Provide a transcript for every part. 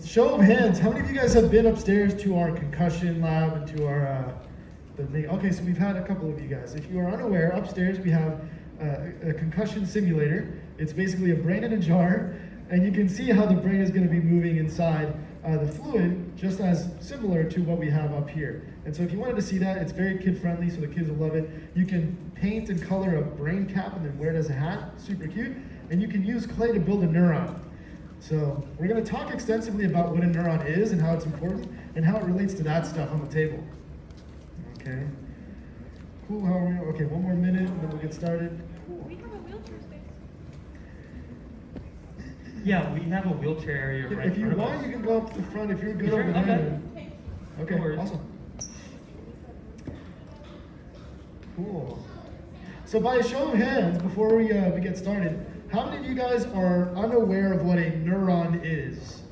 Show of hands, how many of you guys have been upstairs to our concussion lab and to our okay, so we've had a couple of you guys. If you are unaware, upstairs we have a concussion simulator. It's basically a brain in a jar, and you can see how the brain is going to be moving inside the fluid, just as similar to what we have up here. And so if you wanted to see that, it's very kid-friendly, so the kids will love it. You can paint and color a brain cap and then wear it as a hat, super cute. And you can use clay to build a neuron. So we're going to talk extensively about what a neuron is and how it's important and how it relates to that stuff on the table. Okay. Cool, how are we? Okay, one more minute and then we'll get started. We have a wheelchair space. Yeah, we have a wheelchair area right If you in front of want, us. you can go up to the front if you're good Sure, over there. okay. Okay, awesome. Cool. So by a show of hands, before we get started, how many of you guys are unaware of what a neuron is?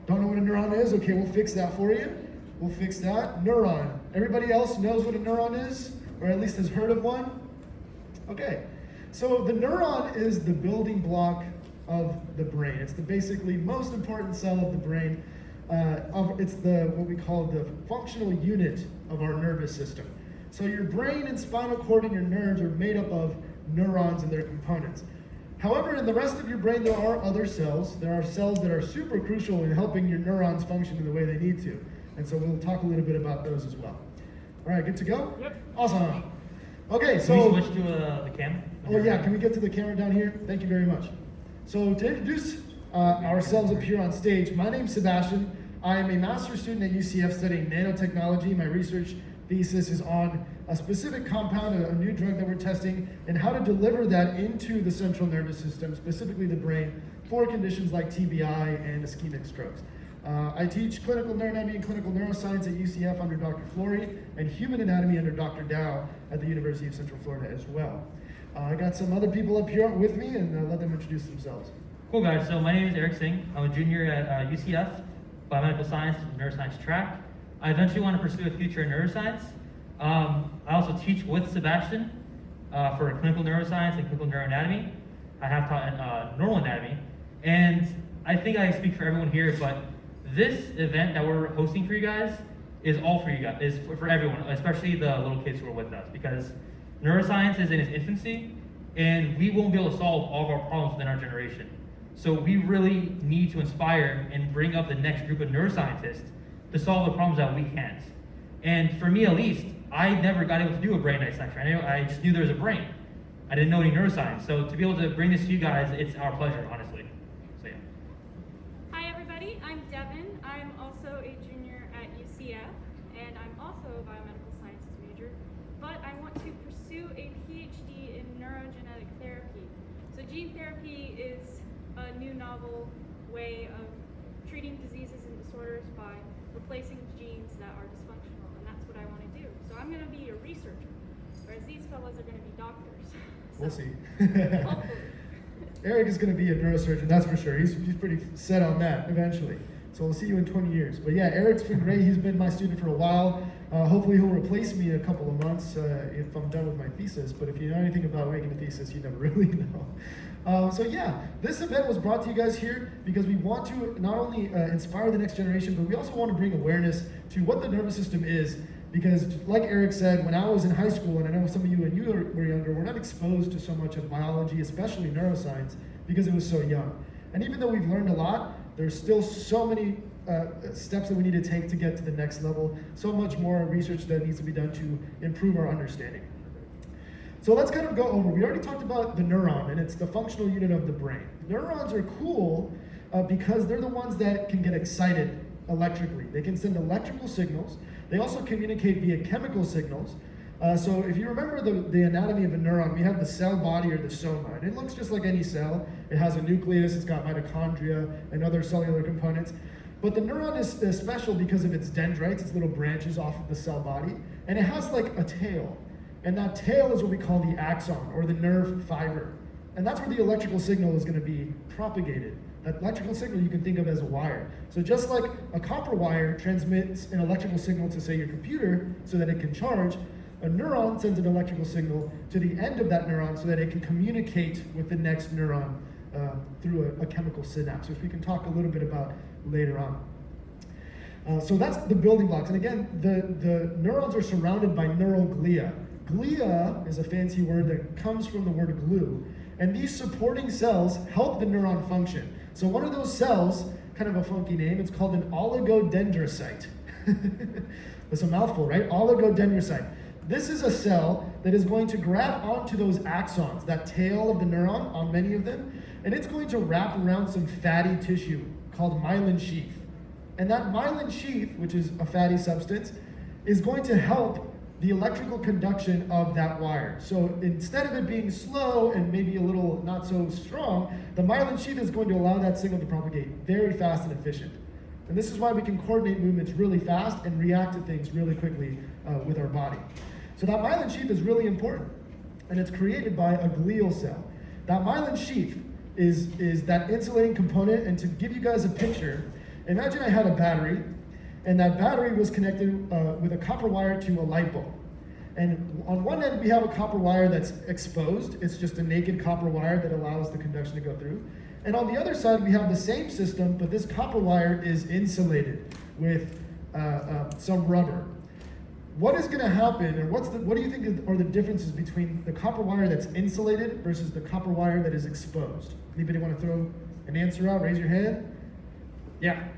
Don't know what a neuron is? Okay, we'll fix that for you. We'll fix that. Neuron. Everybody else knows what a neuron is? Or at least has heard of one? Okay. So the neuron is the building block of the brain. It's the basically most important cell of the brain. It's what we call the functional unit of our nervous system. So your brain and spinal cord and your nerves are made up of neurons and their components. However, in the rest of your brain, there are other cells. There are cells that are super crucial in helping your neurons function in the way they need to. And so we'll talk a little bit about those as well. All right, good to go? Yep. Awesome. Okay, so... Can we switch to the camera? Oh yeah, can we get to the camera down here? Thank you very much. So to introduce ourselves up here on stage, my name's Sebastian. I am a master's student at UCF studying nanotechnology. My research thesis is on a specific compound, a new drug that we're testing, and how to deliver that into the central nervous system, specifically the brain, for conditions like TBI and ischemic strokes. I teach clinical neuroanatomy and clinical neuroscience at UCF under Dr. Flory, and human anatomy under Dr. Dow at the University of Central Florida as well. I got some other people up here with me, and I'll let them introduce themselves. Cool, guys. So my name is Eric Singh. I'm a junior at UCF, biomedical science and neuroscience track. I eventually want to pursue a future in neuroscience. I also teach with Sebastian for clinical neuroscience and clinical neuroanatomy. I have taught neural anatomy, and I think I speak for everyone here, but this event that we're hosting for you guys is all for you guys, is for everyone, especially the little kids who are with us, because neuroscience is in its infancy, and we won't be able to solve all of our problems within our generation. So we really need to inspire and bring up the next group of neuroscientists to solve the problems that we can't. And for me at least, I never got able to do a brain dissection. I just knew there was a brain. I didn't know any neuroscience. So to be able to bring this to you guys, it's our pleasure, honestly. So yeah. Hi everybody, I'm Devin. I'm also a junior at UCF, and I'm also a biomedical sciences major, but I want to pursue a PhD in neurogenetic therapy. So gene therapy is a new novel way of treating diseases and disorders by replacing genes that are dysfunctional, and that's what I want to do. So I'm going to be a researcher, whereas these fellows are going to be doctors. We'll see. Hopefully. Eric is going to be a neurosurgeon, that's for sure. He's pretty set on that eventually. So we'll see you in 20 years. But yeah, Eric's been great. He's been my student for a while. Hopefully he'll replace me in a couple of months if I'm done with my thesis. But if you know anything about making a thesis, you never really know. So yeah, this event was brought to you guys here because we want to not only inspire the next generation, but we also want to bring awareness to what the nervous system is. Because like Eric said, when I was in high school, and I know some of you when you were younger, we're not exposed to so much of biology, especially neuroscience, because it was so young. And even though we've learned a lot, there's still so many steps that we need to take to get to the next level, so much more research that needs to be done to improve our understanding. So let's kind of go over, we already talked about the neuron, and it's the functional unit of the brain. Neurons are cool because they're the ones that can get excited electrically. They can send electrical signals. They also communicate via chemical signals. So if you remember the anatomy of a neuron, we have the cell body or the soma, and it looks just like any cell. It has a nucleus, it's got mitochondria and other cellular components. But the neuron is special because of its dendrites, its little branches off of the cell body, and it has like a tail. And that tail is what we call the axon, or the nerve fiber. And that's where the electrical signal is going to be propagated. That electrical signal you can think of as a wire. So just like a copper wire transmits an electrical signal to, say, your computer so that it can charge, a neuron sends an electrical signal to the end of that neuron so that it can communicate with the next neuron through a chemical synapse, which we can talk a little bit about later on. So that's the building blocks. And again, the neurons are surrounded by neural glia. Glia is a fancy word that comes from the word glue. And these supporting cells help the neuron function. So one of those cells, kind of a funky name, it's called an oligodendrocyte. That's a mouthful, right? Oligodendrocyte. This is a cell that is going to grab onto those axons, that tail of the neuron on many of them, and it's going to wrap around some fatty tissue called myelin sheath. And that myelin sheath, which is a fatty substance, is going to help the electrical conduction of that wire. So instead of it being slow and maybe a little not so strong, the myelin sheath is going to allow that signal to propagate very fast and efficient. And this is why we can coordinate movements really fast and react to things really quickly with our body. So that myelin sheath is really important, and it's created by a glial cell. That myelin sheath is that insulating component, and to give you guys a picture, imagine I had a battery, and that battery was connected with a copper wire to a light bulb. And on one end, we have a copper wire that's exposed. It's just a naked copper wire that allows the conduction to go through. And on the other side, we have the same system, but this copper wire is insulated with some rubber. What is going to happen, or what do you think are the differences between the copper wire that's insulated versus the copper wire that is exposed? Anybody want to throw an answer out? Raise your hand. Yeah.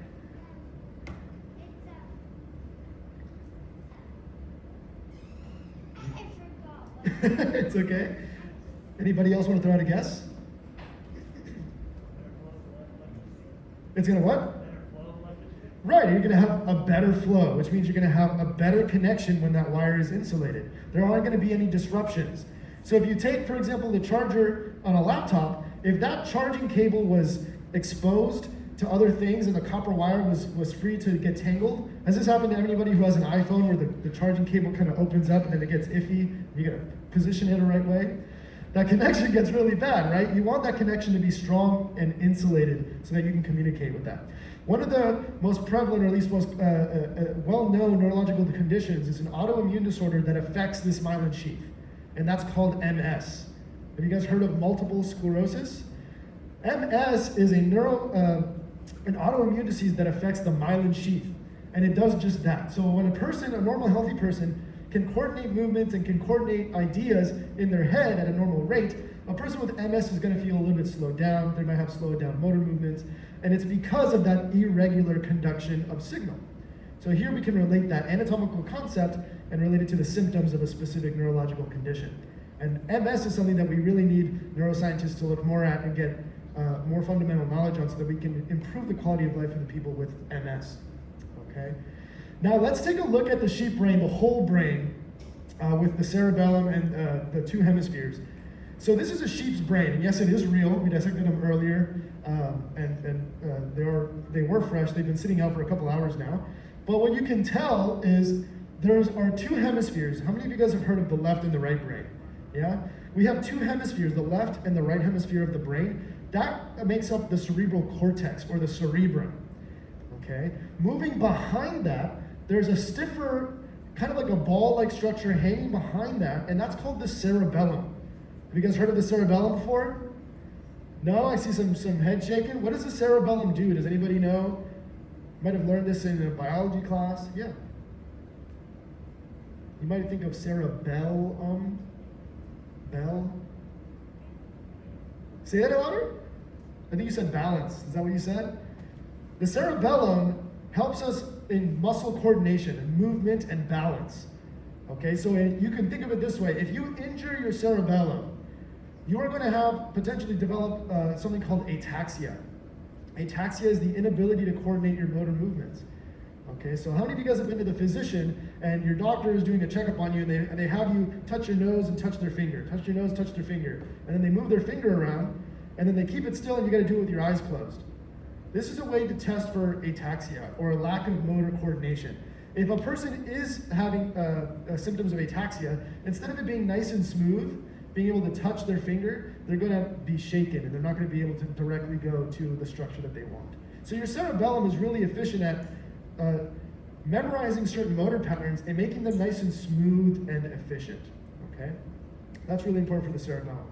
It's okay. Anybody else want to throw out a guess? It's going to what? Right, you're going to have a better flow, which means you're going to have a better connection when that wire is insulated. There aren't going to be any disruptions. So if you take, for example, the charger on a laptop, if that charging cable was exposed to other things and the copper wire was free to get tangled, has this happened to anybody who has an iPhone where the charging cable kind of opens up and then it gets iffy? You got to position it the right way. That connection gets really bad, right? You want that connection to be strong and insulated so that you can communicate with that. One of the most prevalent, or at least most well-known neurological conditions is an autoimmune disorder that affects this myelin sheath, and that's called MS. Have you guys heard of multiple sclerosis? MS is an autoimmune disease that affects the myelin sheath, and it does just that. So when a normal healthy person, can coordinate movements and can coordinate ideas in their head at a normal rate, a person with MS is going to feel a little bit slowed down. They might have slowed down motor movements, and it's because of that irregular conduction of signal. So here we can relate that anatomical concept and relate it to the symptoms of a specific neurological condition. And MS is something that we really need neuroscientists to look more at and get more fundamental knowledge on so that we can improve the quality of life for the people with MS. Okay. Now let's take a look at the sheep brain, the whole brain, with the cerebellum and the two hemispheres. So this is a sheep's brain, and yes, it is real. We dissected them earlier, and they were fresh. They've been sitting out for a couple hours now. But what you can tell is there are two hemispheres. How many of you guys have heard of the left and the right brain? Yeah? We have two hemispheres, the left and the right hemisphere of the brain. That makes up the cerebral cortex, or the cerebrum. Okay? Moving behind that, there's a stiffer, kind of like a ball-like structure hanging behind that, and that's called the cerebellum. Have you guys heard of the cerebellum before? No? I see some head shaking. What does the cerebellum do? Does anybody know? You might have learned this in a biology class. Yeah. You might think of cerebellum. Bell. Say that louder? I think you said balance. Is that what you said? The cerebellum helps us in muscle coordination and movement and balance. Okay, so you can think of it this way. If you injure your cerebellum, you are going to have potentially develop something called ataxia. Ataxia is the inability to coordinate your motor movements. Okay, so how many of you guys have been to the physician and your doctor is doing a checkup on you and they have you touch your nose and touch their finger, touch your nose, touch their finger, and then they move their finger around and then they keep it still and you got to do it with your eyes closed. This is a way to test for ataxia, or a lack of motor coordination. If a person is having symptoms of ataxia, instead of it being nice and smooth, being able to touch their finger, they're going to be shaken and they're not going to be able to directly go to the structure that they want. So your cerebellum is really efficient at memorizing certain motor patterns and making them nice and smooth and efficient. Okay? That's really important for the cerebellum.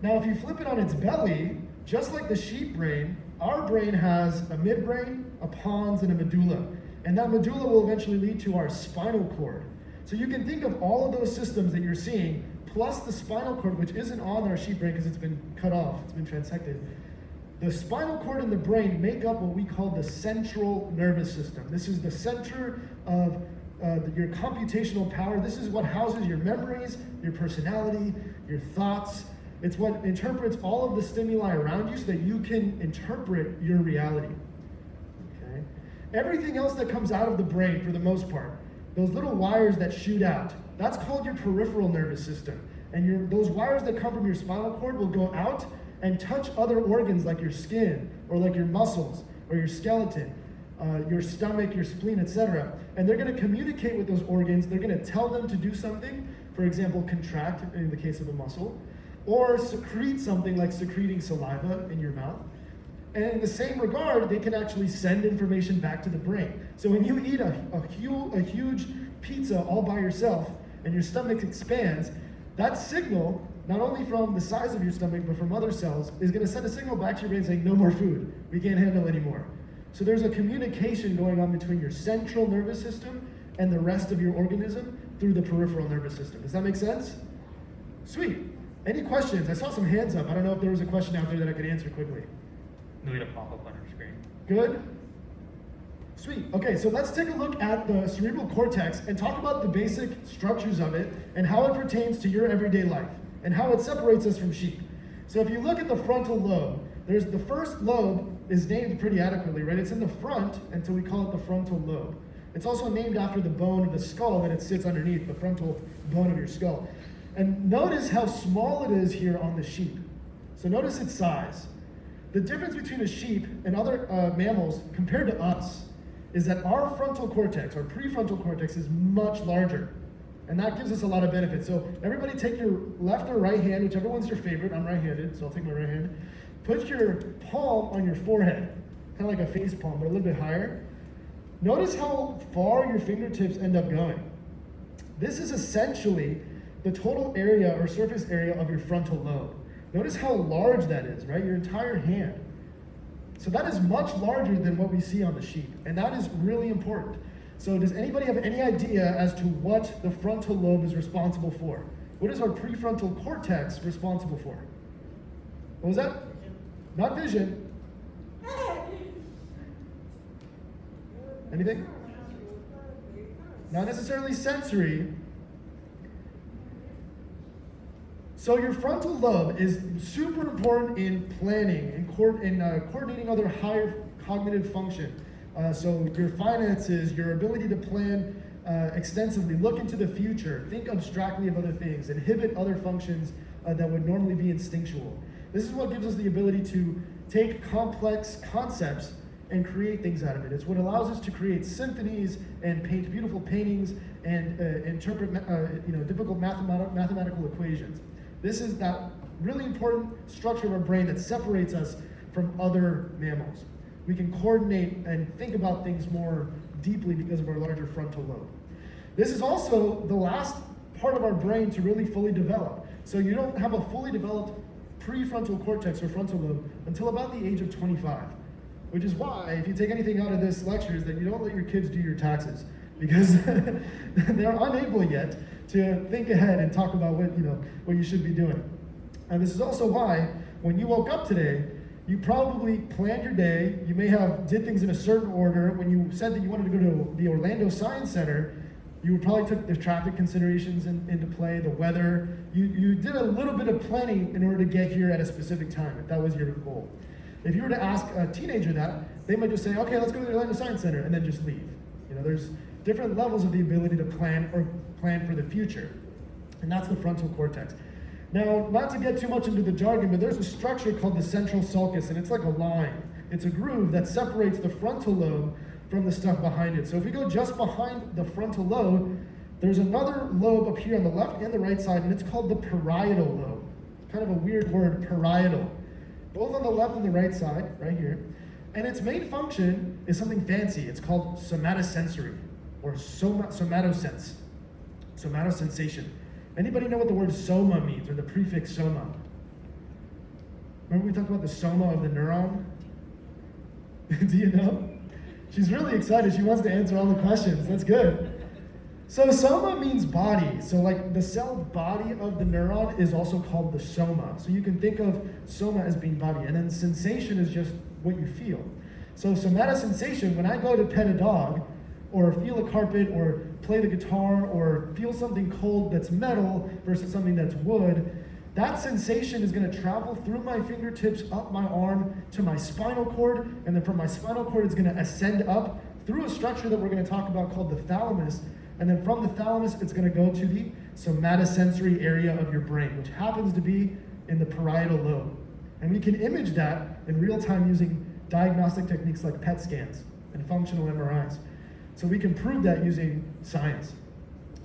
Now, if you flip it on its belly, just like the sheep brain, our brain has a midbrain, a pons, and a medulla. And that medulla will eventually lead to our spinal cord. So you can think of all of those systems that you're seeing, plus the spinal cord, which isn't on our sheep brain because it's been cut off, it's been transected. The spinal cord and the brain make up what we call the central nervous system. This is the center of your computational power. This is what houses your memories, your personality, your thoughts. It's what interprets all of the stimuli around you so that you can interpret your reality. Okay? Everything else that comes out of the brain, for the most part, those little wires that shoot out, that's called your peripheral nervous system. And those wires that come from your spinal cord will go out and touch other organs like your skin, or like your muscles, or your skeleton, your stomach, your spleen, etc. And they're going to communicate with those organs. They're going to tell them to do something, for example, contract in the case of a muscle, or secrete something like secreting saliva in your mouth. And in the same regard, they can actually send information back to the brain. So when you eat a huge pizza all by yourself and your stomach expands, that signal, not only from the size of your stomach, but from other cells, is going to send a signal back to your brain saying, no more food, we can't handle anymore. So there's a communication going on between your central nervous system and the rest of your organism through the peripheral nervous system. Does that make sense? Sweet. Any questions? I saw some hands up. I don't know if there was a question out there that I could answer quickly. No way to pop up on your screen. Good? Sweet. Okay, so let's take a look at the cerebral cortex and talk about the basic structures of it and how it pertains to your everyday life and how it separates us from sheep. So if you look at the frontal lobe, there's the first lobe is named pretty adequately, right? It's in the front, and so we call it the frontal lobe. It's also named after the bone of the skull that it sits underneath, the frontal bone of your skull. And notice how small it is here on the sheep. So notice its size. The difference between a sheep and other mammals compared to us is that our frontal cortex, our prefrontal cortex, is much larger. And that gives us a lot of benefits. So everybody take your left or right hand, whichever one's your favorite. I'm right-handed, so I'll take my right hand. Put your palm on your forehead, kind of like a face palm, but a little bit higher. Notice how far your fingertips end up going. This is essentially the total area or surface area of your frontal lobe. Notice how large that is, right? Your entire hand. So that is much larger than what we see on the sheep, and that is really important. So does anybody have any idea as to what the frontal lobe is responsible for? What is our prefrontal cortex responsible for? What was that? Not vision. Anything? Not necessarily sensory. So your frontal lobe is super important in planning and coordinating other higher cognitive function. So your finances, your ability to plan extensively, look into the future, think abstractly of other things, inhibit other functions that would normally be instinctual. This is what gives us the ability to take complex concepts and create things out of it. It's what allows us to create symphonies and paint beautiful paintings and interpret difficult mathematical equations. This is that really important structure of our brain that separates us from other mammals. We can coordinate and think about things more deeply because of our larger frontal lobe. This is also the last part of our brain to really fully develop. So you don't have a fully developed prefrontal cortex or frontal lobe until about the age of 25. Which is why, if you take anything out of this lecture, is that you don't let your kids do your taxes, because they're unable yet to think ahead and talk about what you should be doing. And this is also why, when you woke up today, you probably planned your day. You may have did things in a certain order. When you said that you wanted to go to the Orlando Science Center, you probably took the traffic considerations into play, the weather. You did a little bit of planning in order to get here at a specific time, if that was your goal. If you were to ask a teenager that, they might just say, okay, let's go to the Orlando Science Center, and then just leave. There's different levels of the ability to plan for the future. And that's the frontal cortex. Now, not to get too much into the jargon, but there's a structure called the central sulcus, and it's like a line. It's a groove that separates the frontal lobe from the stuff behind it. So if we go just behind the frontal lobe, there's another lobe up here on the left and the right side, and it's called the parietal lobe. Kind of a weird word, parietal. Both on the left and the right side, right here. And its main function is something fancy. It's called somatosensory, or somatosense, somatosensation. Anybody know what the word soma means, or the prefix soma? Remember we talked about the soma of the neuron? Do you know? She's really excited. She wants to answer all the questions. That's good. So soma means body. So like the cell body of the neuron is also called the soma. So you can think of soma as being body. And then sensation is just what you feel. So somatosensation, when I go to pet a dog, or feel a carpet, or play the guitar, or feel something cold that's metal versus something that's wood, that sensation is going to travel through my fingertips, up my arm, to my spinal cord, and then from my spinal cord it's going to ascend up through a structure that we're going to talk about called the thalamus, and then from the thalamus it's going to go to the somatosensory area of your brain, which happens to be in the parietal lobe. And we can image that in real time using diagnostic techniques like PET scans and functional MRIs. So we can prove that using science.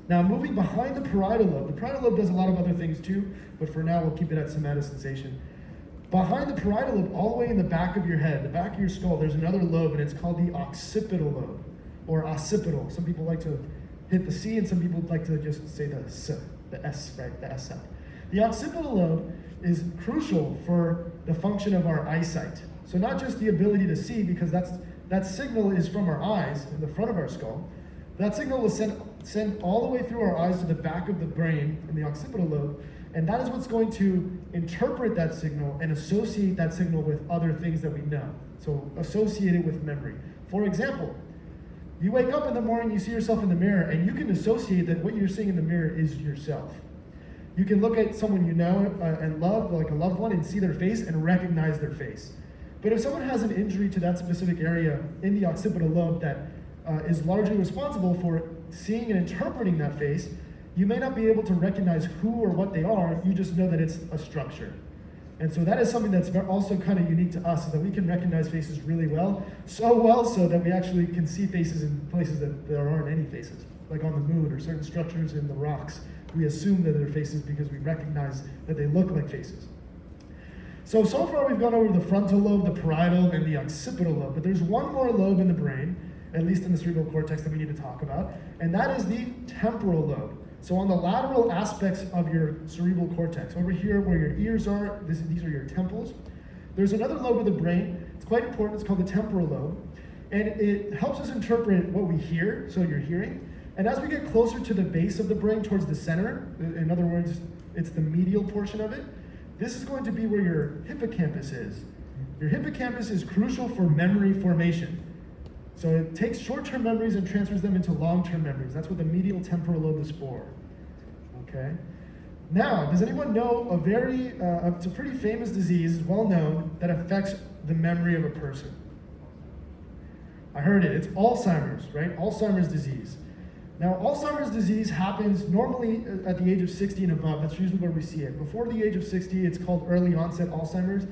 Now, moving behind the parietal lobe does a lot of other things too, but for now we'll keep it at somatosensation. Behind the parietal lobe, all the way in the back of your head, the back of your skull, there's another lobe, and it's called the occipital lobe, or occipital. Some people like to hit the C, and some people like to just say the S, right, the S sound. The occipital lobe is crucial for the function of our eyesight. So not just the ability to see, because that signal is from our eyes in the front of our skull. That signal will send all the way through our eyes to the back of the brain in the occipital lobe, and that is what's going to interpret that signal and associate that signal with other things that we know. So associate it with memory. For example, you wake up in the morning, you see yourself in the mirror, and you can associate that what you're seeing in the mirror is yourself. You can look at someone you know and love, like a loved one, and see their face and recognize their face. But if someone has an injury to that specific area in the occipital lobe that is largely responsible for seeing and interpreting that face, you may not be able to recognize who or what they are, you just know that it's a structure. And so that is something that's also kind of unique to us, is that we can recognize faces really well so that we actually can see faces in places that there aren't any faces, like on the moon or certain structures in the rocks. We assume that they're faces because we recognize that they look like faces. So far we've gone over the frontal lobe, the parietal, and the occipital lobe, but there's one more lobe in the brain, at least in the cerebral cortex, that we need to talk about, and that is the temporal lobe. So on the lateral aspects of your cerebral cortex, over here where your ears are, these are your temples, there's another lobe of the brain. It's quite important. It's called the temporal lobe, and it helps us interpret what we hear, so your hearing. And as we get closer to the base of the brain, towards the center, in other words, it's the medial portion of it, this is going to be where your hippocampus is. Your hippocampus is crucial for memory formation. So it takes short-term memories and transfers them into long-term memories. That's what the medial temporal lobe is for. Okay? Now, does anyone know it's a pretty famous disease, well known, that affects the memory of a person? I heard it. It's Alzheimer's, right? Alzheimer's disease. Now, Alzheimer's disease happens normally at the age of 60 and above. That's usually where we see it. Before the age of 60, it's called early onset Alzheimer's.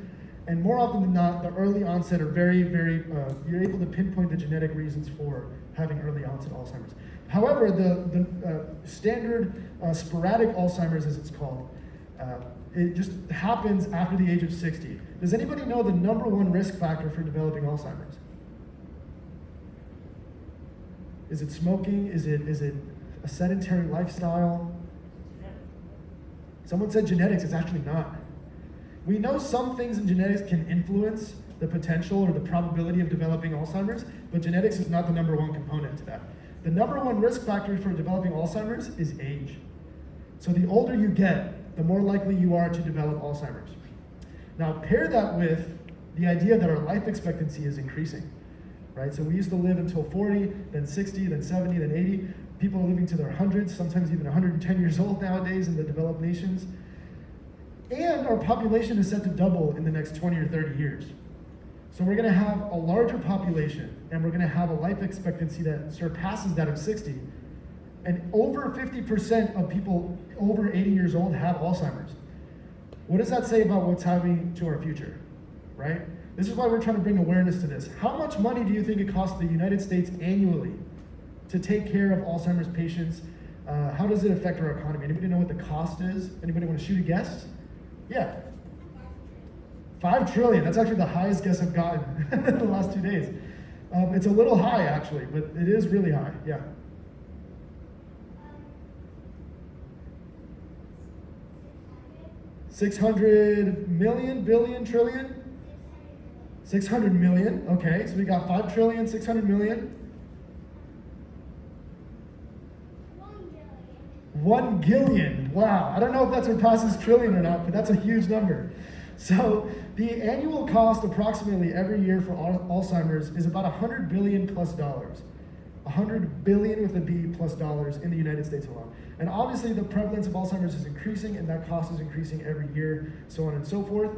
And more often than not, the early onset are you're able to pinpoint the genetic reasons for having early onset Alzheimer's. However, the standard sporadic Alzheimer's, as it's called, it just happens after the age of 60. Does anybody know the number one risk factor for developing Alzheimer's? Is it smoking? Is it a sedentary lifestyle? Someone said genetics. It's actually not. We know some things in genetics can influence the potential or the probability of developing Alzheimer's, but genetics is not the number one component to that. The number one risk factor for developing Alzheimer's is age. So the older you get, the more likely you are to develop Alzheimer's. Now pair that with the idea that our life expectancy is increasing, right? So we used to live until 40, then 60, then 70, then 80. People are living to their hundreds, sometimes even 110 years old nowadays in the developed nations. And our population is set to double in the next 20 or 30 years. So we're going to have a larger population, and we're going to have a life expectancy that surpasses that of 60. And over 50% of people over 80 years old have Alzheimer's. What does that say about what's happening to our future, right? This is why we're trying to bring awareness to this. How much money do you think it costs the United States annually to take care of Alzheimer's patients? How does it affect our economy? Anybody know what the cost is? Anybody want to shoot a guess? Yeah. 5 trillion. That's actually the highest guess I've gotten in the last 2 days. It's a little high, actually, but it is really high. Yeah. 600 million, billion, trillion? 600 million, okay, so we got 5 trillion, 600 million. 1 gillion, wow. I don't know if that surpasses trillion or not, but that's a huge number. So the annual cost approximately every year for Alzheimer's is about $100 billion plus dollars. 100 billion with a B plus dollars in the United States alone. And obviously the prevalence of Alzheimer's is increasing and that cost is increasing every year, so on and so forth.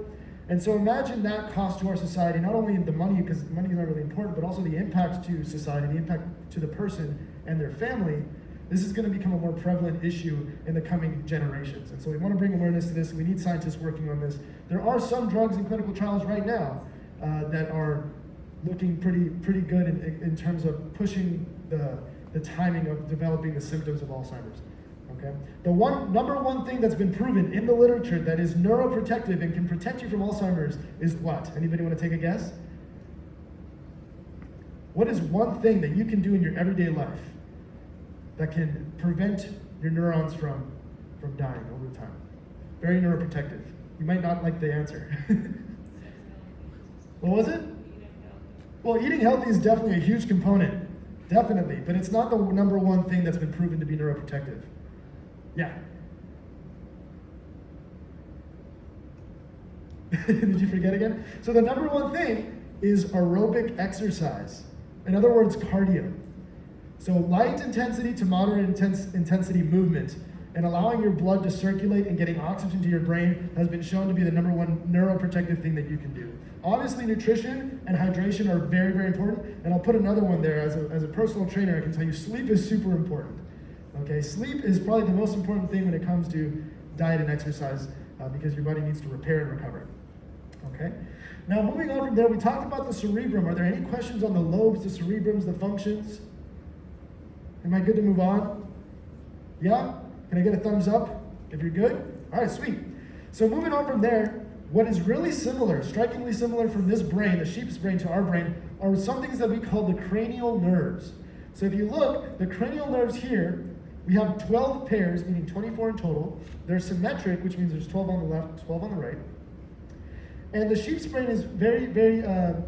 And so imagine that cost to our society, not only the money, because money is not really important, but also the impact to society, the impact to the person and their family. This is going to become a more prevalent issue in the coming generations. And so we want to bring awareness to this. We need scientists working on this. There are some drugs in clinical trials right now that are looking pretty good in terms of pushing the timing of developing the symptoms of Alzheimer's. Okay? The number one thing that's been proven in the literature that is neuroprotective and can protect you from Alzheimer's is what? Anybody want to take a guess? What is one thing that you can do in your everyday life that can prevent your neurons from dying over time? Very neuroprotective. You might not like the answer. What was it? Well, eating healthy is definitely a huge component. Definitely. But it's not the number one thing that's been proven to be neuroprotective. Yeah. Did you forget again? So the number one thing is aerobic exercise. In other words, cardio. So light intensity to moderate intensity movement and allowing your blood to circulate and getting oxygen to your brain has been shown to be the number one neuroprotective thing that you can do. Obviously, nutrition and hydration are very, very important, and I'll put another one there. As a personal trainer, I can tell you sleep is super important. Okay, sleep is probably the most important thing when it comes to diet and exercise because your body needs to repair and recover. Okay, now moving on from there, we talked about the cerebrum. Are there any questions on the lobes, the cerebrums, the functions? Am I good to move on? Yeah? Can I get a thumbs up if you're good? All right, sweet. So moving on from there, what is really similar, strikingly similar from this brain, the sheep's brain to our brain, are some things that we call the cranial nerves. So if you look, the cranial nerves here, we have 12 pairs, meaning 24 in total. They're symmetric, which means there's 12 on the left, 12 on the right. And the sheep's brain is very, very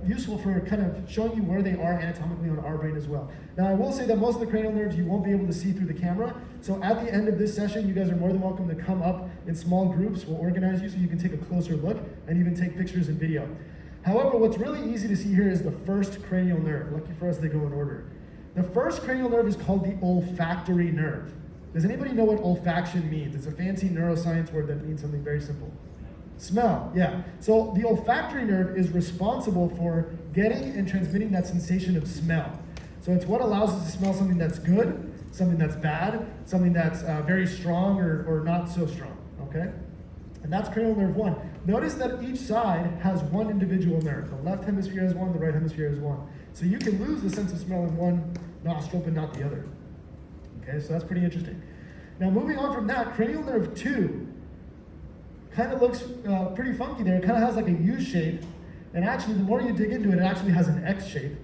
useful for kind of showing you where they are anatomically on our brain as well. Now, I will say that most of the cranial nerves you won't be able to see through the camera. So at the end of this session, you guys are more than welcome to come up in small groups. We'll organize you so you can take a closer look and even take pictures and video. However, what's really easy to see here is the first cranial nerve. Lucky for us, they go in order. The first cranial nerve is called the olfactory nerve. Does anybody know what olfaction means? It's a fancy neuroscience word that means something very simple. Smell, yeah. So the olfactory nerve is responsible for getting and transmitting that sensation of smell. So it's what allows us to smell something that's good, something that's bad, something that's very strong or not so strong, okay? And that's cranial nerve 1. Notice that each side has one individual nerve. The left hemisphere has one, the right hemisphere has one. So you can lose the sense of smell in one nostril but not the other. Okay, so that's pretty interesting. Now moving on from that, cranial nerve 2 kind of looks pretty funky there. It kind of has like a U shape, and actually the more you dig into it, it actually has an X shape.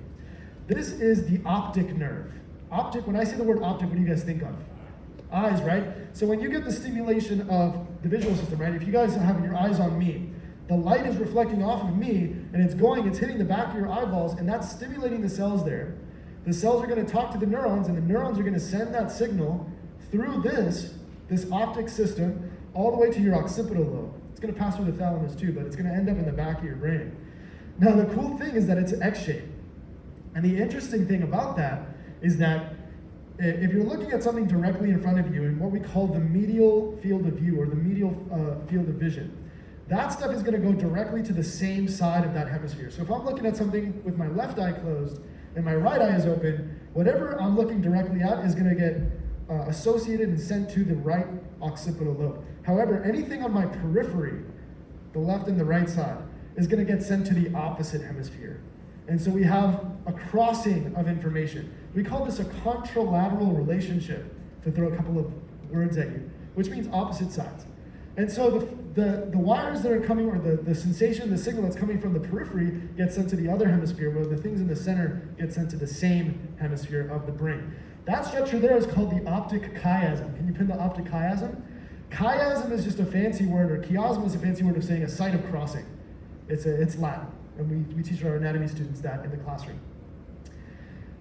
This is the optic nerve. Optic, when I say the word optic, what do you guys think of? Eyes, right? So when you get the stimulation of the visual system, right? If you guys have your eyes on me, the light is reflecting off of me, and it's hitting the back of your eyeballs, and that's stimulating the cells there. The cells are going to talk to the neurons, and the neurons are going to send that signal through this optic system all the way to your occipital lobe. It's going to pass through the thalamus too, but it's going to end up in the back of your brain. Now the cool thing is that it's X-shaped. And the interesting thing about that is that if you're looking at something directly in front of you in what we call the medial field of view or the medial field of vision, that stuff is going to go directly to the same side of that hemisphere. So if I'm looking at something with my left eye closed and my right eye is open, whatever I'm looking directly at is going to get associated and sent to the right occipital lobe. However, anything on my periphery, the left and the right side, is going to get sent to the opposite hemisphere. And so we have a crossing of information. We call this a contralateral relationship, to throw a couple of words at you, which means opposite sides. And so the wires that are coming, or the sensation, the signal that's coming from the periphery gets sent to the other hemisphere, where the things in the center get sent to the same hemisphere of the brain. That structure there is called the optic chiasm. Can you pin the optic chiasm? Chiasm is just a fancy word, or chiasm is a fancy word of saying a site of crossing. It's Latin, And we teach our anatomy students that in the classroom.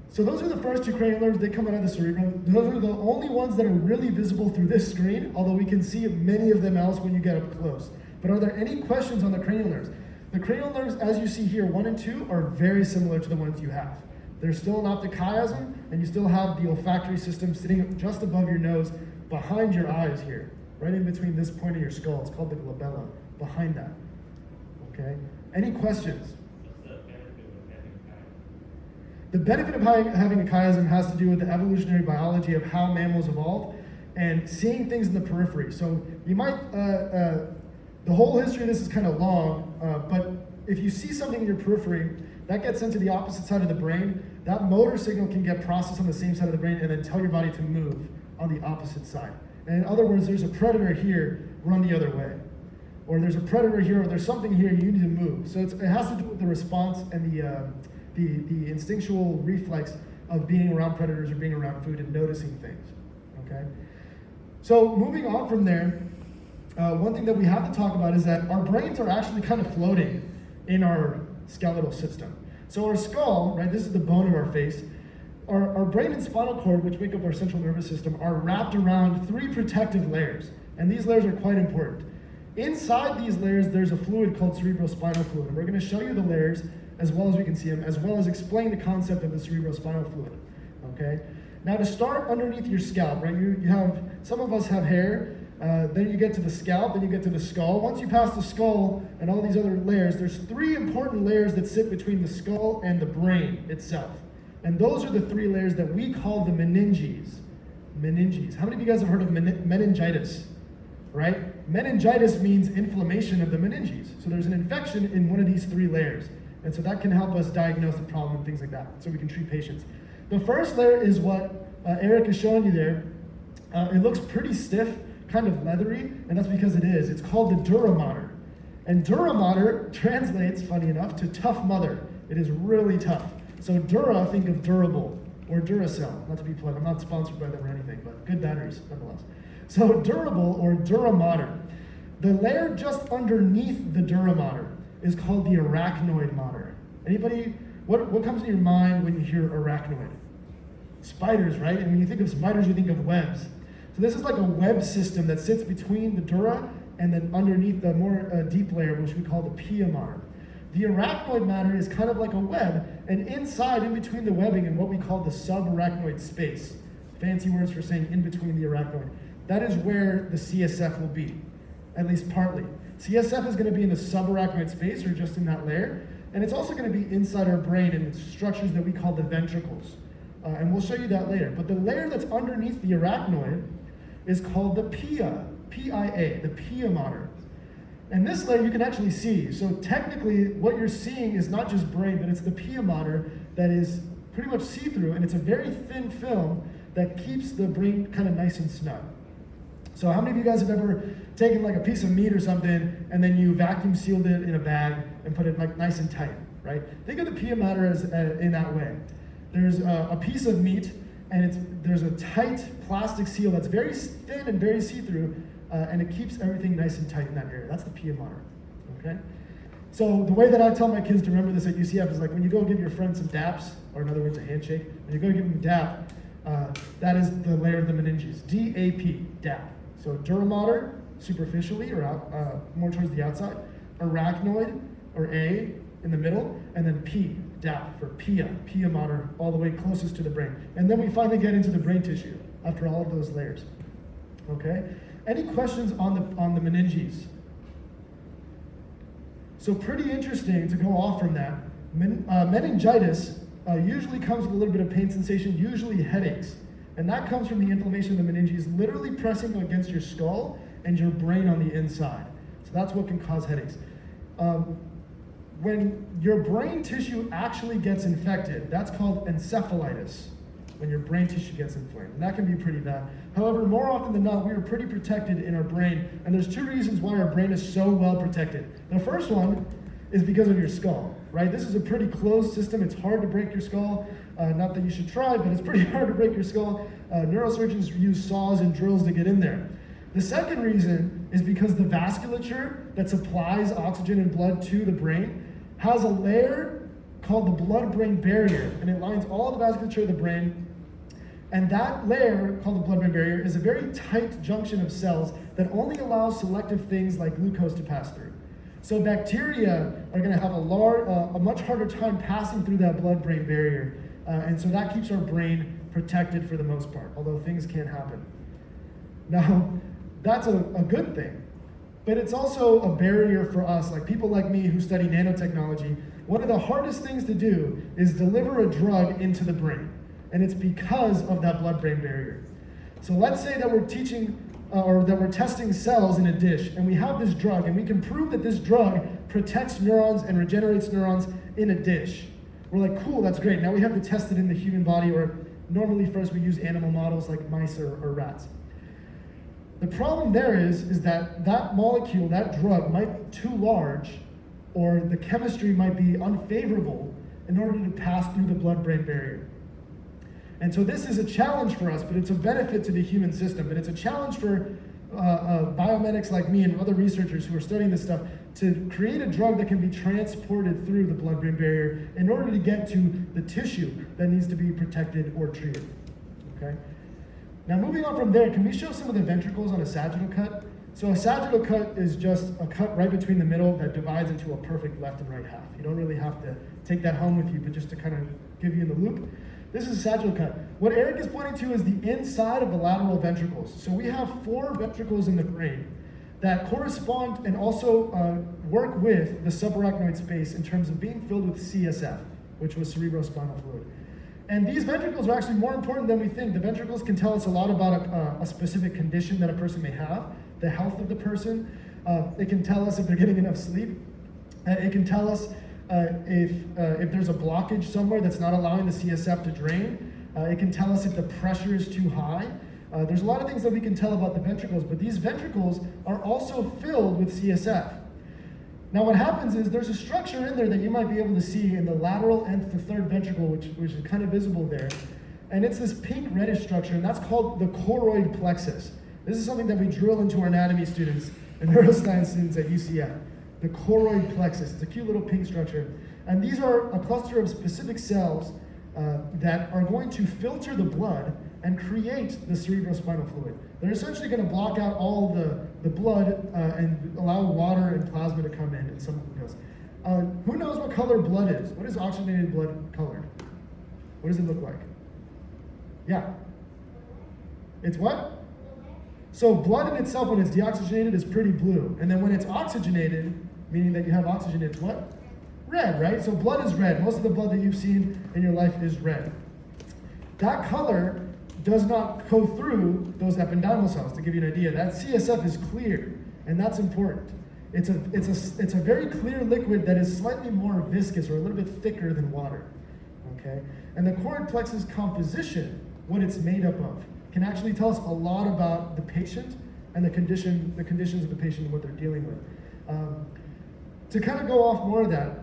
So those are the first two cranial nerves. They come out of the cerebrum. Those are the only ones that are really visible through this screen, although we can see many of them else when you get up close. But are there any questions on the cranial nerves? The cranial nerves, as you see here, 1 and 2, are very similar to the ones you have. There's still an optic chiasm, and you still have the olfactory system sitting just above your nose, behind your eyes here, right in between this point of your skull. It's called the glabella, behind that. Okay? Any questions? The benefit of having a chiasm has to do with the evolutionary biology of how mammals evolved and seeing things in the periphery. So you might, the whole history of this is kind of long, but if you see something in your periphery, that gets sent to the opposite side of the brain. That motor signal can get processed on the same side of the brain and then tell your body to move on the opposite side. And in other words, there's a predator here, run the other way. Or there's a predator here, or there's something here, you need to move. So it has to do with the response and the instinctual reflex of being around predators or being around food and noticing things, okay? So moving on from there, one thing that we have to talk about is that our brains are actually kind of floating in our skeletal system. So our skull, right, this is the bone of our face, our brain and spinal cord, which make up our central nervous system, are wrapped around 3 protective layers, and these layers are quite important. Inside these layers, there's a fluid called cerebrospinal fluid, and we're going to show you the layers as well as we can see them, as well as explain the concept of the cerebrospinal fluid, okay? Now to start underneath your scalp, right, you have, some of us have hair, then you get to the scalp, then you get to the skull. Once you pass the skull and all these other layers, there's 3 important layers that sit between the skull and the brain itself. And those are the 3 layers that we call the meninges. Meninges. How many of you guys have heard of meningitis? Right? Meningitis means inflammation of the meninges. So there's an infection in one of these 3 layers. And so that can help us diagnose the problem and things like that, so we can treat patients. The first layer is what Eric is showing you there. It looks pretty stiff, kind of leathery, and that's because it is. It's called the Dura Mater. And Dura Mater translates, funny enough, to tough mother. It is really tough. So Dura, think of durable, or Duracell, not to be plugged. I'm not sponsored by them or anything, but good batteries nonetheless. So durable, or Dura Mater. The layer just underneath the Dura Mater is called the arachnoid mater. Anybody, what comes to your mind when you hear arachnoid? Spiders, right? And when you think of spiders, you think of webs. So this is like a web system that sits between the dura and then underneath the more deep layer, which we call the pia mater. The arachnoid mater is kind of like a web, and inside, in between the webbing, and what we call the subarachnoid space, fancy words for saying in between the arachnoid, that is where the CSF will be, at least partly. CSF is going to be in the subarachnoid space, or just in that layer, and it's also going to be inside our brain in its structures that we call the ventricles. And we'll show you that later. But the layer that's underneath the arachnoid is called the pia, P-I-A, the pia mater. And this layer you can actually see. So technically, what you're seeing is not just brain, but it's the pia mater that is pretty much see-through, and it's a very thin film that keeps the brain kind of nice and snug. So how many of you guys have ever taken like a piece of meat or something, and then you vacuum sealed it in a bag and put it like nice and tight, right? Think of the pia mater as in that way. There's a piece of meat, and there's a tight plastic seal that's very thin and very see-through, and it keeps everything nice and tight in that area. That's the pia mater, okay? So the way that I tell my kids to remember this at UCF is like when you go give your friend some daps, or in other words, a handshake, when you go give them a dap, that is the layer of the meninges, D-A-P, dap. So dura mater, superficially, or out, more towards the outside, arachnoid, or A, in the middle, and then P, dap, for pia mater, all the way closest to the brain. And then we finally get into the brain tissue after all of those layers, okay? Any questions on the meninges? So pretty interesting to go off from that. Meningitis usually comes with a little bit of pain sensation, usually headaches. And that comes from the inflammation of the meninges literally pressing against your skull and your brain on the inside. So that's what can cause headaches. When your brain tissue actually gets infected, that's called encephalitis, when your brain tissue gets inflamed. And that can be pretty bad. However, more often than not, we are pretty protected in our brain, and there's 2 reasons why our brain is so well protected. The first one is because of your skull, right? This is a pretty closed system. It's hard to break your skull. Not that you should try, but it's pretty hard to break your skull. Neurosurgeons use saws and drills to get in there. The second reason is because the vasculature that supplies oxygen and blood to the brain has a layer called the blood-brain barrier, and it lines all the vasculature of the brain. And that layer, called the blood-brain barrier, is a very tight junction of cells that only allows selective things like glucose to pass through. So bacteria are going to have a much harder time passing through that blood-brain barrier, and so that keeps our brain protected for the most part, although things can happen. Now, that's a good thing, but it's also a barrier for us, like people like me who study nanotechnology. One of the hardest things to do is deliver a drug into the brain, and it's because of that blood-brain barrier. So let's say that we're testing cells in a dish, and we have this drug, and we can prove that this drug protects neurons and regenerates neurons in a dish. We're like, cool, that's great. Now we have to test it in the human body, or normally first we use animal models like mice or rats. The problem there is that molecule, that drug, might be too large, or the chemistry might be unfavorable in order to pass through the blood-brain barrier. And so this is a challenge for us, but it's a benefit to the human system. But it's a challenge for biomedics like me and other researchers who are studying this stuff to create a drug that can be transported through the blood-brain barrier in order to get to the tissue that needs to be protected or treated. Okay? Now moving on from there, can we show some of the ventricles on a sagittal cut? So a sagittal cut is just a cut right between the middle that divides into a perfect left and right half. You don't really have to take that home with you, but just to kind of give you in the loop. This is a sagittal cut. What Eric is pointing to is the inside of the lateral ventricles. So we have 4 ventricles in the brain that correspond and also work with the subarachnoid space in terms of being filled with CSF, which was cerebrospinal fluid. And these ventricles are actually more important than we think. The ventricles can tell us a lot about a specific condition that a person may have, the health of the person. It can tell us if they're getting enough sleep. It can tell us if there's a blockage somewhere that's not allowing the CSF to drain. It can tell us if the pressure is too high. There's a lot of things that we can tell about the ventricles, but these ventricles are also filled with CSF. Now what happens is there's a structure in there that you might be able to see in the lateral and the third ventricle, which is kind of visible there. And it's this pink reddish structure, and that's called the choroid plexus. This is something that we drill into our anatomy students and neuroscience students at UCF. The choroid plexus. It's a cute little pink structure. And these are a cluster of specific cells that are going to filter the blood and create the cerebrospinal fluid. They're essentially going to block out all the blood and allow water and plasma to come in and some glucose. Who knows what color blood is? What is oxygenated blood colored? What does it look like? Yeah. It's what? So blood in itself, when it's deoxygenated, is pretty blue. And then when it's oxygenated, meaning that you have oxygen, it's what? Red, right? So blood is red. Most of the blood that you've seen in your life is red. That color does not go through those ependymal cells. To give you an idea, that CSF is clear, and that's important. It's a very clear liquid that is slightly more viscous or a little bit thicker than water. Okay? And the choroid plexus composition, what it's made up of, can actually tell us a lot about the patient and the conditions of the patient and what they're dealing with. To kind of go off more of that,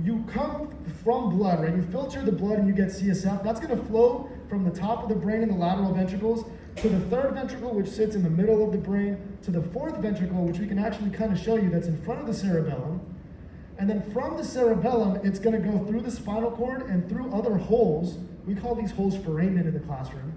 you come from blood, right? You filter the blood and you get CSF. That's going to flow from the top of the brain in the lateral ventricles to the third ventricle, which sits in the middle of the brain, to the fourth ventricle, which we can actually kind of show you that's in front of the cerebellum. And then from the cerebellum, it's going to go through the spinal cord and through other holes. We call these holes foramen in the classroom.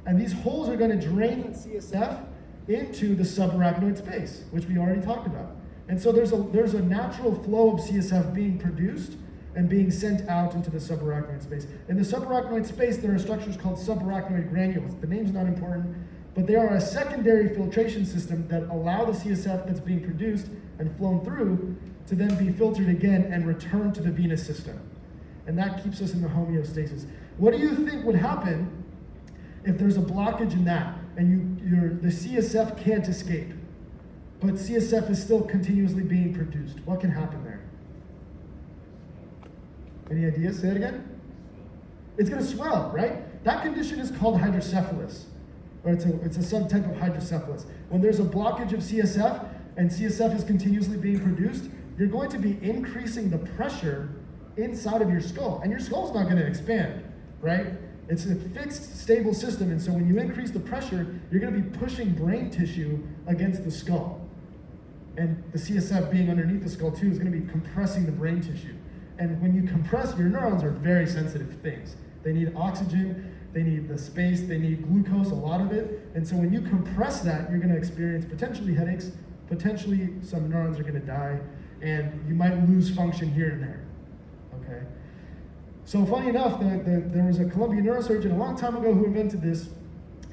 And these holes are going to drain the CSF into the subarachnoid space, which we already talked about. And so there's a natural flow of CSF being produced and being sent out into the subarachnoid space. In the subarachnoid space, there are structures called subarachnoid granules. The name's not important, but they are a secondary filtration system that allow the CSF that's being produced and flown through to then be filtered again and return to the venous system. And that keeps us in the homeostasis. What do you think would happen if there's a blockage in that and the CSF can't escape, but CSF is still continuously being produced? What can happen there? Any ideas? Say it again. It's going to swell, right? That condition is called hydrocephalus, or it's a subtype of hydrocephalus. When there's a blockage of CSF and CSF is continuously being produced, you're going to be increasing the pressure inside of your skull, and your skull's not going to expand, right? It's a fixed, stable system, and so when you increase the pressure, you're going to be pushing brain tissue against the skull. And the CSF being underneath the skull too is going to be compressing the brain tissue. And when you compress, your neurons are very sensitive things. They need oxygen, they need the space, they need glucose, a lot of it. And so when you compress that, you're going to experience potentially headaches, potentially some neurons are going to die, and you might lose function here and there. Okay. So funny enough, there was a Colombian neurosurgeon a long time ago who invented this,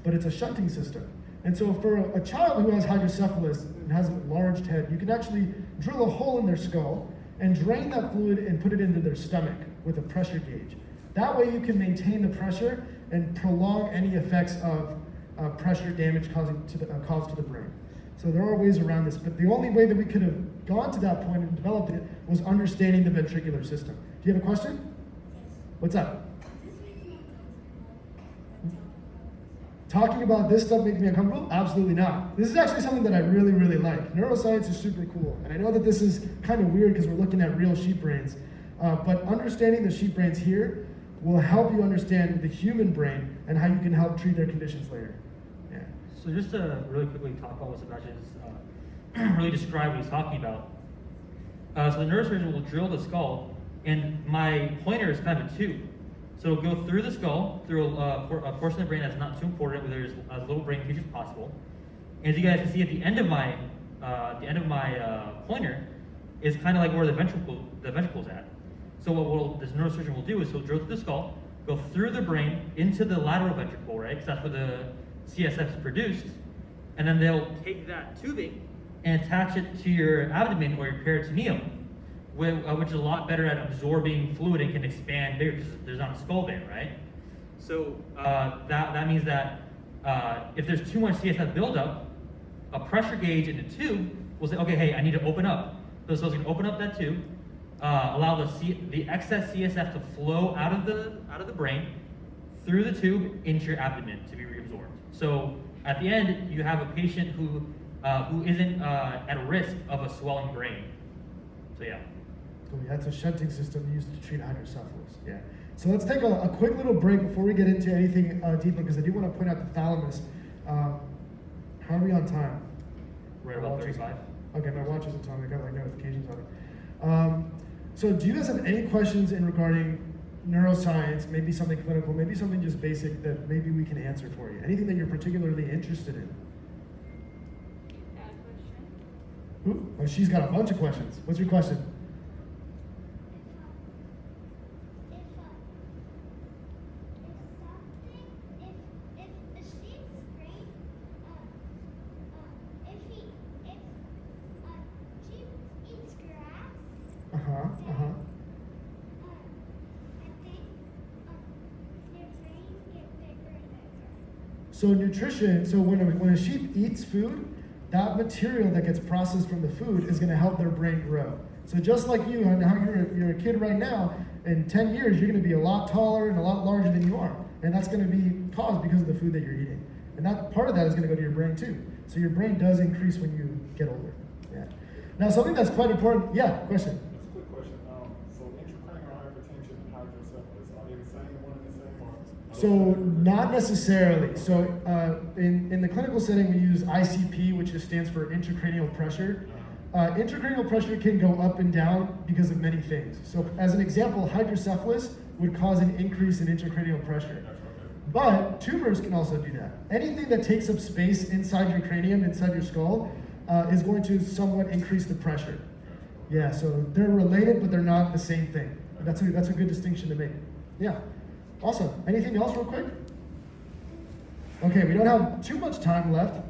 but it's a shunting system. And so for a child who has hydrocephalus and has a large head, you can actually drill a hole in their skull and drain that fluid and put it into their stomach with a pressure gauge. That way you can maintain the pressure and prolong any effects of pressure damage caused to the brain. So there are ways around this, but the only way that we could have gone to that point and developed it was understanding the ventricular system. Do you have a question? What's up? Talking about this stuff makes me uncomfortable? Absolutely not. This is actually something that I really, really like. Neuroscience is super cool. And I know that this is kind of weird because we're looking at real sheep brains. But understanding the sheep brains here will help you understand the human brain and how you can help treat their conditions later. Yeah. So just to really quickly talk about what Sebastian's really describe what he's talking about. So the neurosurgeon will drill the skull, and my pointer is kind of a tube. So it'll go through the skull, through a portion of the brain that's not too important, where there's as little brain tissue as possible. And as you guys can see at the end of my pointer is kind of like where the ventricle's at. So what this neurosurgeon will do is he'll drill through the skull, go through the brain into the lateral ventricle, right? Because that's where the CSF is produced. And then they'll take that tubing and attach it to your abdomen or your peritoneum, which is a lot better at absorbing fluid and can expand bigger because there's not a skull there, right? So that means that if there's too much CSF buildup, a pressure gauge in the tube will say, okay, hey, I need to open up. So it's going to open up that tube, allow the excess CSF to flow out of the brain through the tube into your abdomen to be reabsorbed. So at the end, you have a patient who isn't at risk of a swelling brain. So yeah. Cool. That's a shunting system used to treat hydrocephalus. Yeah. So let's take a quick little break before we get into anything deeper, because I do want to point out the thalamus. How are we on time? Right about 35. Okay, my watch isn't telling me. I got like notifications on it. So do you guys have any questions in regarding neuroscience, maybe something clinical, maybe something just basic that maybe we can answer for you? Anything that you're particularly interested in? Ooh, oh, she's got a bunch of questions. What's your question? So nutrition, so when a sheep eats food, that material that gets processed from the food is going to help their brain grow. So just like you, and how you're a kid right now, in 10 years you're going to be a lot taller and a lot larger than you are. And that's going to be caused because of the food that you're eating. And that part of that is going to go to your brain too. So your brain does increase when you get older. Yeah. Now something that's quite important, yeah, question? That's a quick question. So intracranial hypertension and hydrocephalus, are they the same, one and the same? Or So not necessarily. So in the clinical setting, we use ICP, which just stands for intracranial pressure. Intracranial pressure can go up and down because of many things. So as an example, hydrocephalus would cause an increase in intracranial pressure. But tumors can also do that. Anything that takes up space inside your cranium, inside your skull, is going to somewhat increase the pressure. Yeah, so they're related, but they're not the same thing. That's a good distinction to make. Yeah. Awesome. Anything else real quick? Okay, we don't have too much time left.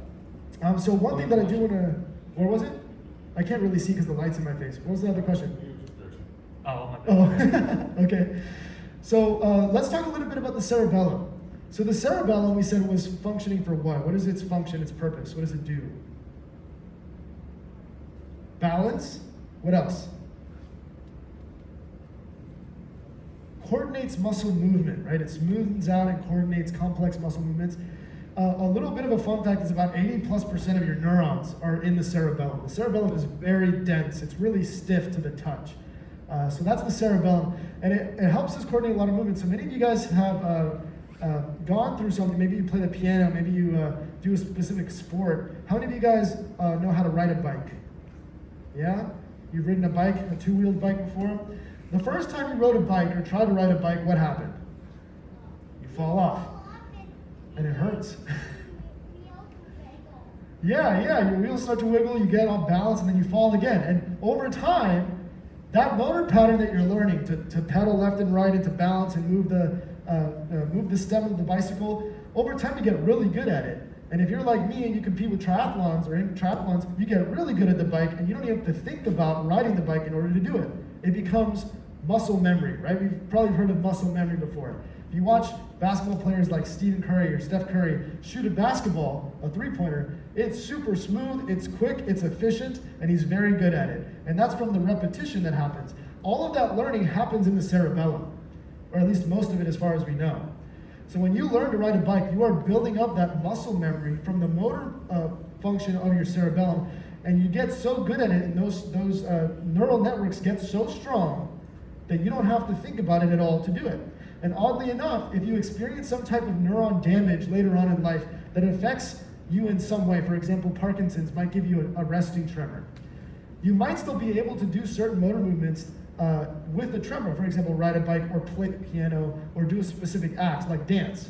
So one thing that I do want to, what was it? I can't really see because the light's in my face. What was the other question? Oh, my bad. Oh, okay. So let's talk a little bit about the cerebellum. So the cerebellum, we said, was functioning for what? What is its function, its purpose? What does it do? Balance? What else? Coordinates muscle movement, right? It smooths out and coordinates complex muscle movements. A little bit of a fun fact is about 80+% of your neurons are in the cerebellum. The cerebellum is very dense. It's really stiff to the touch. So that's the cerebellum. And it helps us coordinate a lot of movement. So many of you guys have gone through something. Maybe you play the piano. Maybe you do a specific sport. How many of you guys know how to ride a bike? Yeah? You've ridden a bike, a two-wheeled bike before? The first time you rode a bike or tried to ride a bike, what happened? You fall off. And it hurts. Yeah, your wheels start to wiggle, you get off balance, and then you fall again. And over time, that motor pattern that you're learning to pedal left and right and to balance and move the stem of the bicycle, over time you get really good at it. And if you're like me and you compete with triathlons or in triathlons, you get really good at the bike and you don't even have to think about riding the bike in order to do it. It becomes muscle memory, right? We've probably heard of muscle memory before. If you watch basketball players like Stephen Curry or Steph Curry shoot a basketball, a three-pointer, it's super smooth, it's quick, it's efficient, and he's very good at it. And that's from the repetition that happens. All of that learning happens in the cerebellum, or at least most of it as far as we know. So when you learn to ride a bike, you are building up that muscle memory from the motor function of your cerebellum, and you get so good at it, and those neural networks get so strong that you don't have to think about it at all to do it. And oddly enough, if you experience some type of neuron damage later on in life that affects you in some way, for example, Parkinson's might give you a resting tremor, you might still be able to do certain motor movements with the tremor. For example, ride a bike or play the piano or do a specific act like dance.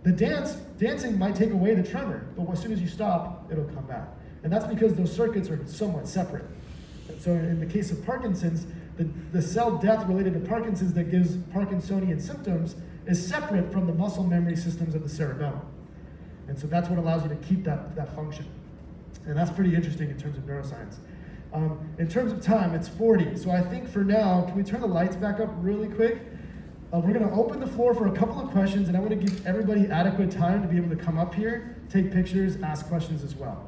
Dancing might take away the tremor, but as soon as you stop, it'll come back. And that's because those circuits are somewhat separate. And so in the case of Parkinson's, the cell death related to Parkinson's that gives Parkinsonian symptoms is separate from the muscle memory systems of the cerebellum. And so that's what allows you to keep that function. And that's pretty interesting in terms of neuroscience. In terms of time, it's 40. So I think for now, can we turn the lights back up really quick? We're going to open the floor for a couple of questions, and I want to give everybody adequate time to be able to come up here, take pictures, ask questions as well.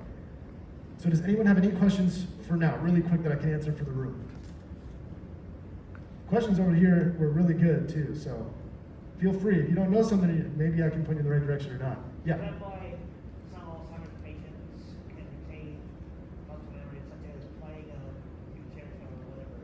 So does anyone have any questions for now, really quick, that I can answer for the room? Questions over here were really good too, so feel free. If you don't know somebody, maybe I can point you in the right direction or not. Yeah. That's why some Alzheimer's patients can retain muscle memory, such as playing a concerto or whatever,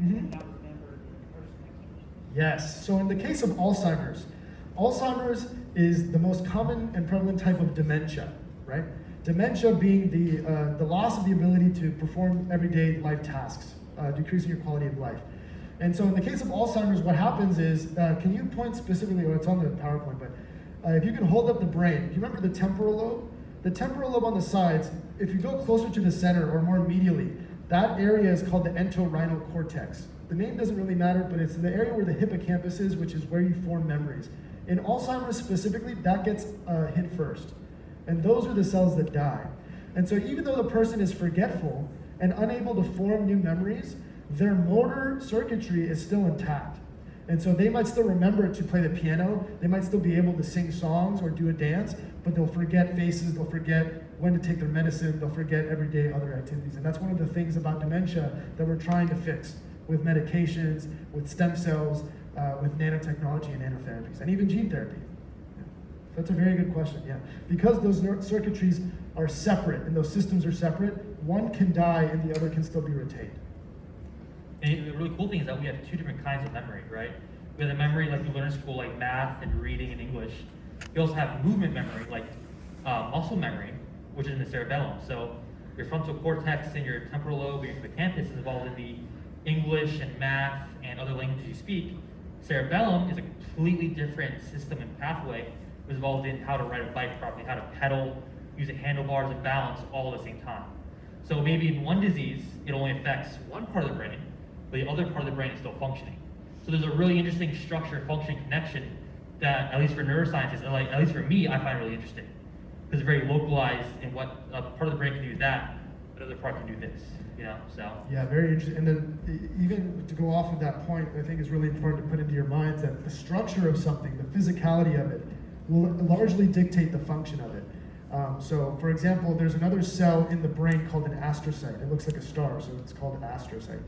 and not remember the person next to them. Yes. So in the case of Alzheimer's is the most common and prevalent type of dementia, right? Dementia being the loss of the ability to perform everyday life tasks, decreasing your quality of life. And so in the case of Alzheimer's, what happens is, can you point specifically, it's on the PowerPoint, but if you can hold up the brain, do you remember the temporal lobe? The temporal lobe on the sides, if you go closer to the center or more medially, that area is called the Entorhinal Cortex. The name doesn't really matter, but it's the area where the hippocampus is, which is where you form memories. In Alzheimer's specifically, that gets hit first. And those are the cells that die. And so even though the person is forgetful and unable to form new memories, their motor circuitry is still intact. And so they might still remember to play the piano, they might still be able to sing songs or do a dance, but they'll forget faces, they'll forget when to take their medicine, they'll forget everyday other activities. And that's one of the things about dementia that we're trying to fix with medications, with stem cells, with nanotechnology and nanotherapies, and even gene therapy. Yeah. That's a very good question, yeah. Because those circuitries are separate and those systems are separate, one can die and the other can still be retained. And the really cool thing is that we have two different kinds of memory, right? We have the memory like we learn in school, like math and reading and English. We also have movement memory, like muscle memory, which is in the cerebellum. So your frontal cortex and your temporal lobe and your hippocampus is involved in the English and math and other languages you speak. Cerebellum is a completely different system and pathway. It's involved in how to ride a bike properly, how to pedal, using handlebars and balance all at the same time. So maybe in one disease, it only affects one part of the brain, but the other part of the brain is still functioning. So there's a really interesting structure-function connection that, at least for neuroscientists, and at least for me, I find really interesting. Because it's very localized in what part of the brain can do that, but other part can do this, you know, so. Yeah, very interesting. And then even to go off of that point, I think is really important to put into your minds that the structure of something, the physicality of it, will largely dictate the function of it. So for example, there's another cell in the brain called an astrocyte. It looks like a star, so it's called an astrocyte.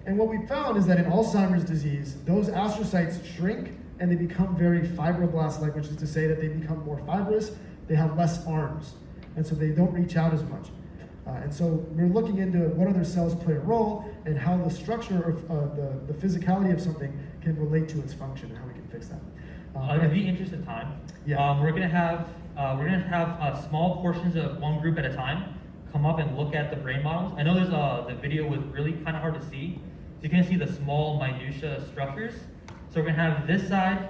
And what we found is that in Alzheimer's disease, those astrocytes shrink and they become very fibroblast-like, which is to say that they become more fibrous, they have less arms, and so they don't reach out as much. And so we're looking into what other cells play a role and how the structure of the physicality of something can relate to its function and how we can fix that. In the interest of time, yeah. we're gonna have small portions of one group at a time come up and look at the brain models. I know there's the video was really kind of hard to see. You can see the small minutia structures. So we're gonna have this side,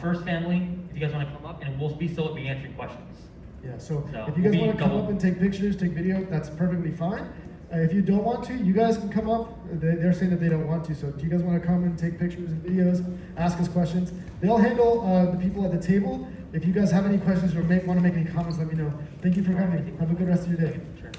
first family, if you guys wanna come up, and we'll be answering questions. Yeah, so So, if you guys we'll be want to come double- up and take pictures, take video, that's perfectly fine. If you don't want to, you guys can come up. They're saying that they don't want to, so do you guys want to come and take pictures and videos, ask us questions? They'll handle the people at the table. If you guys have any questions or want to make any comments, let me know. Thank you for coming. Have a good rest of your day. Sure.